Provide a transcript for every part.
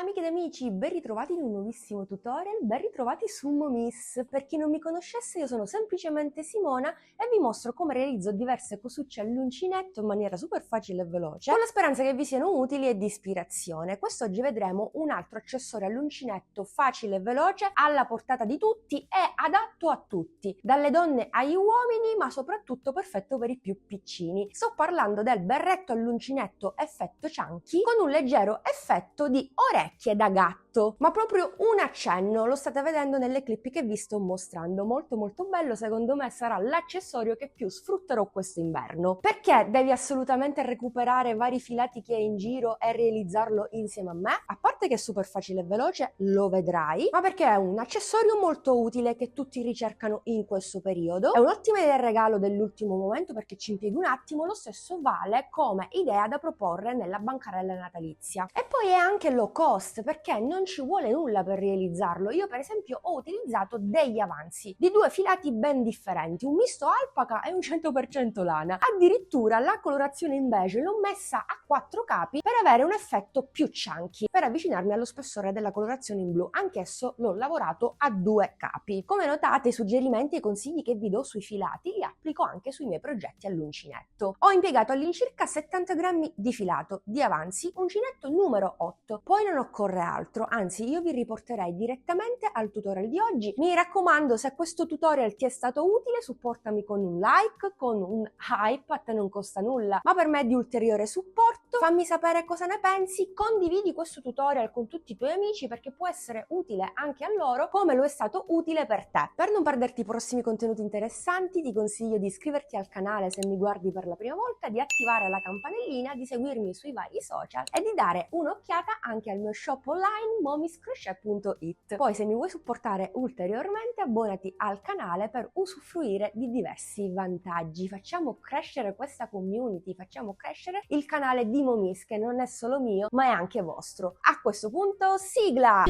Amiche ed amici, ben ritrovati in un nuovissimo tutorial, ben ritrovati su Momiss. Per chi non mi conoscesse, io sono semplicemente Simona e vi mostro come realizzo diverse cosucce all'uncinetto in maniera super facile e veloce, con la speranza che vi siano utili e di ispirazione. Quest'oggi vedremo un altro accessorio all'uncinetto facile e veloce, alla portata di tutti e adatto a tutti, dalle donne agli uomini, ma soprattutto perfetto per i più piccini. Sto parlando del berretto all'uncinetto effetto Chunky con un leggero effetto di orecchie da gatto, ma proprio un accenno, lo state vedendo nelle clip che vi sto mostrando. Molto bello, secondo me sarà l'accessorio che più sfrutterò questo inverno. Perché devi assolutamente recuperare vari filati che hai in giro e realizzarlo insieme a me? A parte che è super facile e veloce, lo vedrai, ma perché è un accessorio molto utile che tutti ricercano in questo periodo. È un'ottima idea del regalo dell'ultimo momento perché ci impieghi un attimo, lo stesso vale come idea da proporre nella bancarella natalizia. E poi è anche low cost perché non ci vuole nulla per realizzarlo. Io per esempio ho utilizzato degli avanzi di due filati ben differenti, un misto alpaca e un 100% lana. Addirittura la colorazione in beige l'ho messa a 4 capi per avere un effetto più chunky, per avvicinarmi allo spessore della colorazione in blu. Anch'esso l'ho lavorato a 2 capi. Come notate, i suggerimenti e i consigli che vi do sui filati li applico anche sui miei progetti all'uncinetto. Ho impiegato all'incirca 70 grammi di filato di avanzi, uncinetto numero 8. Poi non occorre altro, anzi io vi riporterei direttamente al tutorial di oggi. Mi raccomando, se questo tutorial ti è stato utile, supportami con un like, con un hype, a te non costa nulla, ma per me è di ulteriore supporto. Fammi sapere cosa ne pensi, condividi questo tutorial con tutti i tuoi amici perché può essere utile anche a loro come lo è stato utile per te. Per non perderti i prossimi contenuti interessanti ti consiglio di iscriverti al canale se mi guardi per la prima volta, di attivare la campanellina, di seguirmi sui vari social e di dare un'occhiata anche al mio shop online momisscrochet.it. Poi se mi vuoi supportare ulteriormente abbonati al canale per usufruire di diversi vantaggi. Facciamo crescere questa community, facciamo crescere il canale di Momiss che non è solo mio ma è anche vostro. A questo punto sigla!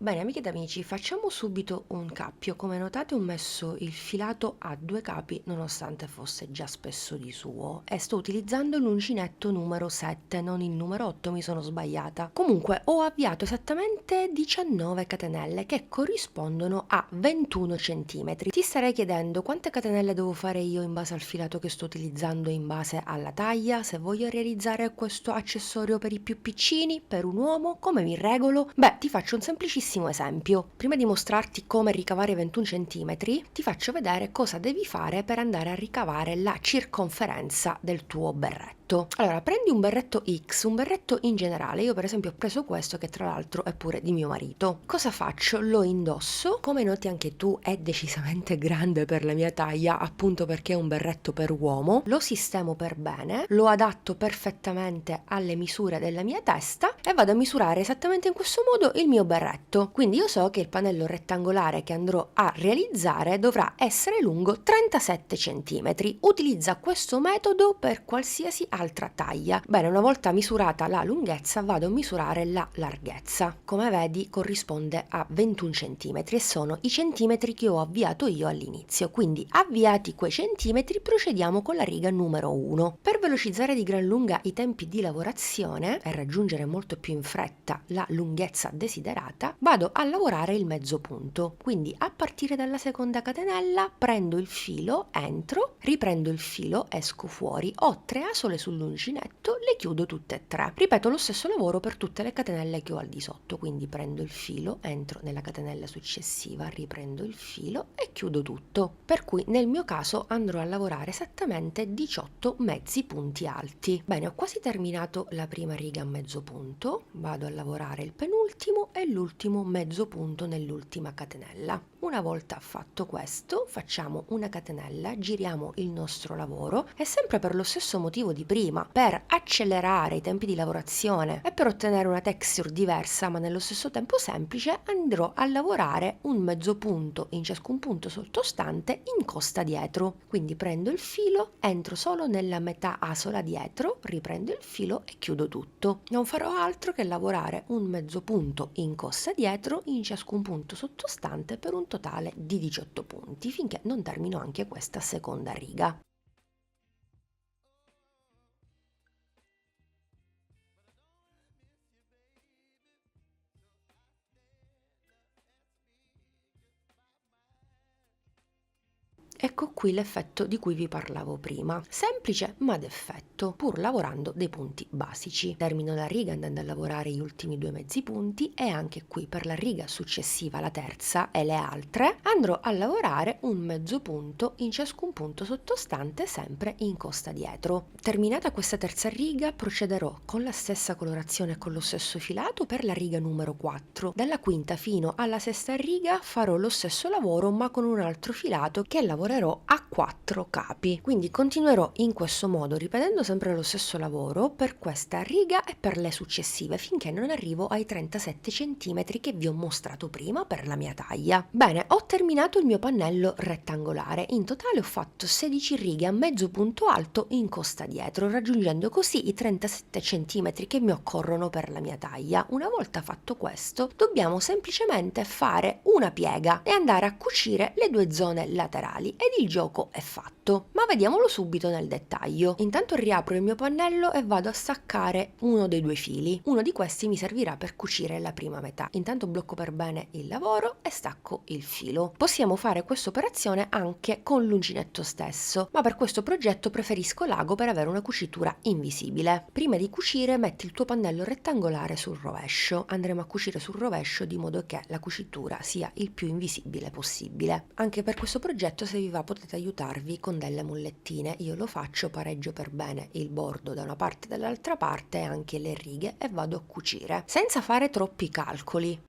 Bene amiche ed amici, facciamo subito un cappio. Come notate ho messo il filato a 2 capi nonostante fosse già spesso di suo e sto utilizzando l'uncinetto numero 7, non il numero 8, mi sono sbagliata. Comunque ho avviato esattamente 19 catenelle che corrispondono a 21 cm. Ti starei chiedendo quante catenelle devo fare io in base al filato che sto utilizzando, in base alla taglia, se voglio realizzare questo accessorio per i più piccini, per un uomo, come mi regolo? Beh, ti faccio un semplicissimo esempio. Prima di mostrarti come ricavare 21 cm, ti faccio vedere cosa devi fare per andare a ricavare la circonferenza del tuo berretto. Allora, prendi un berretto X, un berretto in generale. Io per esempio ho preso questo che tra l'altro è pure di mio marito. Cosa faccio? Lo indosso. Come noti anche tu è decisamente grande per la mia taglia, appunto perché è un berretto per uomo. Lo sistemo per bene, lo adatto perfettamente alle misure della mia testa e vado a misurare esattamente in questo modo il mio berretto. Quindi io so che il pannello rettangolare che andrò a realizzare dovrà essere lungo 37 cm. Utilizza questo metodo per qualsiasi altra taglia. Bene, una volta misurata la lunghezza vado a misurare la larghezza. Come vedi corrisponde a 21 cm e sono i centimetri che ho avviato io all'inizio. Quindi avviati quei centimetri procediamo con la riga numero 1. Per velocizzare di gran lunga i tempi di lavorazione e raggiungere molto più in fretta la lunghezza desiderata, vado a lavorare il mezzo punto. Quindi a partire dalla seconda catenella prendo il filo, entro, riprendo il filo, esco fuori, ho 3 asole sull'uncinetto, le chiudo tutte e 3. Ripeto lo stesso lavoro per tutte le catenelle che ho al di sotto, quindi prendo il filo, entro nella catenella successiva, riprendo il filo e chiudo tutto. Per cui nel mio caso andrò a lavorare esattamente 18 mezzi punti alti. Bene, ho quasi terminato la prima riga a mezzo punto, vado a lavorare il penultimo e l'ultimo mezzo punto nell'ultima catenella. Una volta fatto questo, facciamo una catenella, giriamo il nostro lavoro e sempre per lo stesso motivo di prima, per accelerare i tempi di lavorazione e per ottenere una texture diversa ma nello stesso tempo semplice, andrò a lavorare un mezzo punto in ciascun punto sottostante in costa dietro. Quindi prendo il filo, entro solo nella metà asola dietro, riprendo il filo e chiudo tutto. Non farò altro che lavorare un mezzo punto in costa dietro in ciascun punto sottostante per un totale di 18 punti finché non termino anche questa seconda riga. Ecco qui l'effetto di cui vi parlavo prima, semplice ma d'effetto, pur lavorando dei punti basici. Termino la riga andando a lavorare gli ultimi 2 mezzi punti e anche qui per la riga successiva, la terza e le altre, andrò a lavorare un mezzo punto in ciascun punto sottostante sempre in costa dietro. Terminata questa terza riga procederò con la stessa colorazione e con lo stesso filato per la riga numero 4. Dalla quinta fino alla sesta riga farò lo stesso lavoro ma con un altro filato che lavorerò a 4 capi. Quindi continuerò in questo modo ripetendo sempre lo stesso lavoro per questa riga e per le successive finché non arrivo ai 37 cm che vi ho mostrato prima per la mia taglia. Bene, ho terminato il mio pannello rettangolare. In totale ho fatto 16 righe a mezzo punto alto in costa dietro, raggiungendo così i 37 cm che mi occorrono per la mia taglia. Una volta fatto questo, dobbiamo semplicemente fare una piega e andare a cucire le due zone laterali ed il gioco è fatto. Ma vediamolo subito nel dettaglio. Intanto riapro il mio pannello e vado a staccare uno dei due fili. Uno di questi mi servirà per cucire la prima metà. Intanto blocco per bene il lavoro e stacco il filo. Possiamo fare questa operazione anche con l'uncinetto stesso, ma per questo progetto preferisco l'ago per avere una cucitura invisibile. Prima di cucire metti il tuo pannello rettangolare sul rovescio. Andremo a cucire sul rovescio di modo che la cucitura sia il più invisibile possibile. Anche per questo progetto, se vi va, potete aiutarvi con delle mollettine. Io lo faccio, pareggio per bene il bordo da una parte e dall'altra parte e anche le righe e vado a cucire senza fare troppi calcoli.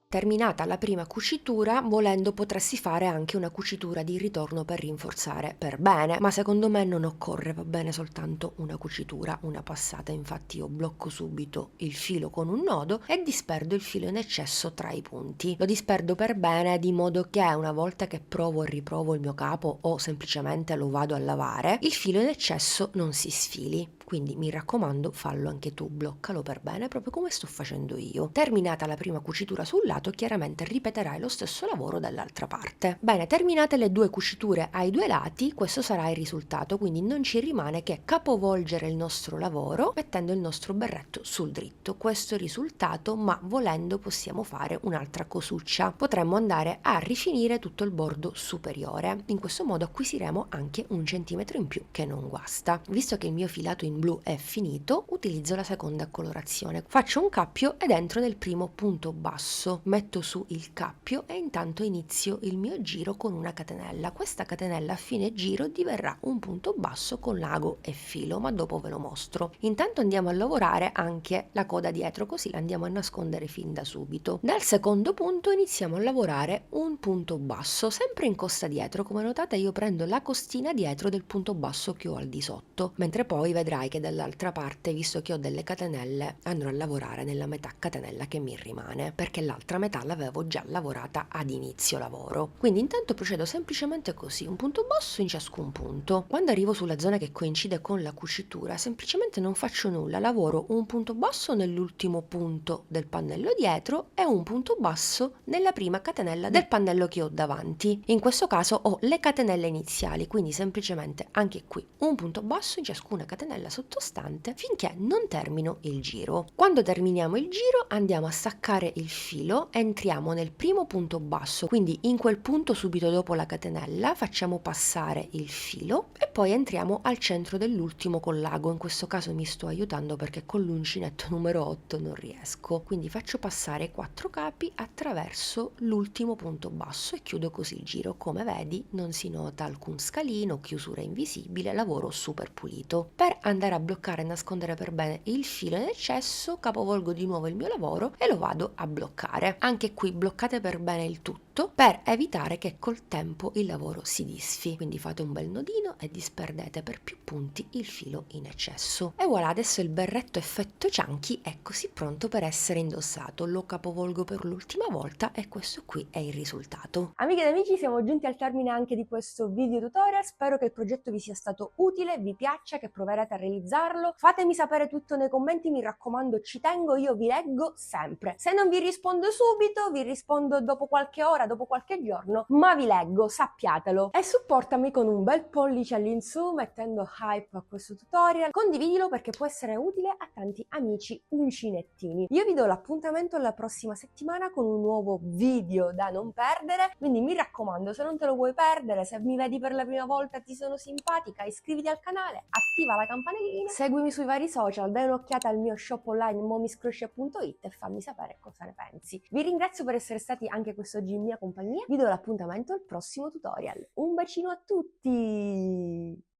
Terminata la prima cucitura, volendo potresti fare anche una cucitura di ritorno per rinforzare per bene, ma secondo me non occorre, va bene soltanto una cucitura, una passata. Infatti io blocco subito il filo con un nodo e disperdo il filo in eccesso tra i punti. Lo disperdo per bene di modo che una volta che provo e riprovo il mio capo o semplicemente lo vado a lavare, il filo in eccesso non si sfili. Quindi mi raccomando, fallo anche tu, bloccalo per bene proprio come sto facendo io. Terminata la prima cucitura sul lato, chiaramente ripeterai lo stesso lavoro dall'altra parte. Bene, terminate le due cuciture ai due lati, questo sarà il risultato, quindi non ci rimane che capovolgere il nostro lavoro mettendo il nostro berretto sul dritto. Questo è il risultato, ma volendo possiamo fare un'altra cosuccia. Potremmo andare a rifinire tutto il bordo superiore. In questo modo acquisiremo anche un centimetro in più che non guasta. Visto che il mio filato in blu è finito, utilizzo la seconda colorazione. Faccio un cappio ed entro nel primo punto basso, metto su il cappio e intanto inizio il mio giro con una catenella. Questa catenella a fine giro diverrà un punto basso con l'ago e filo, ma dopo ve lo mostro. Intanto andiamo a lavorare anche la coda dietro, così la andiamo a nascondere fin da subito. Dal secondo punto iniziamo a lavorare un punto basso, sempre in costa dietro. Come notate io prendo la costina dietro del punto basso che ho al di sotto, mentre poi vedrai che dall'altra parte, visto che ho delle catenelle, andrò a lavorare nella metà catenella che mi rimane, perché l'altra metà l'avevo già lavorata ad inizio lavoro. Quindi intanto procedo semplicemente così, un punto basso in ciascun punto. Quando arrivo sulla zona che coincide con la cucitura, semplicemente non faccio nulla, lavoro un punto basso nell'ultimo punto del pannello dietro e un punto basso nella prima catenella del pannello che ho davanti. In questo caso ho le catenelle iniziali, quindi semplicemente anche qui un punto basso in ciascuna catenella sottostante finché non termino il giro. Quando terminiamo il giro andiamo a staccare il filo, entriamo nel primo punto basso, quindi in quel punto subito dopo la catenella facciamo passare il filo e poi entriamo al centro dell'ultimo con l'ago. In questo caso mi sto aiutando perché con l'uncinetto numero 8 non riesco, quindi faccio passare 4 capi attraverso l'ultimo punto basso e chiudo così il giro. Come vedi non si nota alcun scalino, chiusura invisibile, lavoro super pulito. Per andare a bloccare e nascondere per bene il filo in eccesso, capovolgo di nuovo il mio lavoro e lo vado a bloccare. Anche qui bloccate per bene il tutto, tutto per evitare che col tempo il lavoro si disfi. Quindi fate un bel nodino e disperdete per più punti il filo in eccesso. E voilà, adesso il berretto effetto Chunky è così pronto per essere indossato. Lo capovolgo per l'ultima volta e questo qui è il risultato. Amiche ed amici, siamo giunti al termine anche di questo video tutorial. Spero che il progetto vi sia stato utile, vi piaccia, che proverete a realizzarlo. Fatemi sapere tutto nei commenti, mi raccomando, ci tengo, io vi leggo sempre. Se non vi rispondo subito, vi rispondo dopo qualche ora, dopo qualche giorno, ma vi leggo, sappiatelo. E supportami con un bel pollice all'insù, mettendo hype a questo tutorial. Condividilo perché può essere utile a tanti amici uncinettini. Io vi do l'appuntamento alla prossima settimana con un nuovo video da non perdere, quindi mi raccomando, se non te lo vuoi perdere, se mi vedi per la prima volta, ti sono simpatica, iscriviti al canale, attiva la campanellina, seguimi sui vari social, dai un'occhiata al mio shop online momiscrochet.it e fammi sapere cosa ne pensi. Vi ringrazio per essere stati anche quest'oggi in mia compagnia, vi do l'appuntamento al prossimo tutorial. Un bacino a tutti!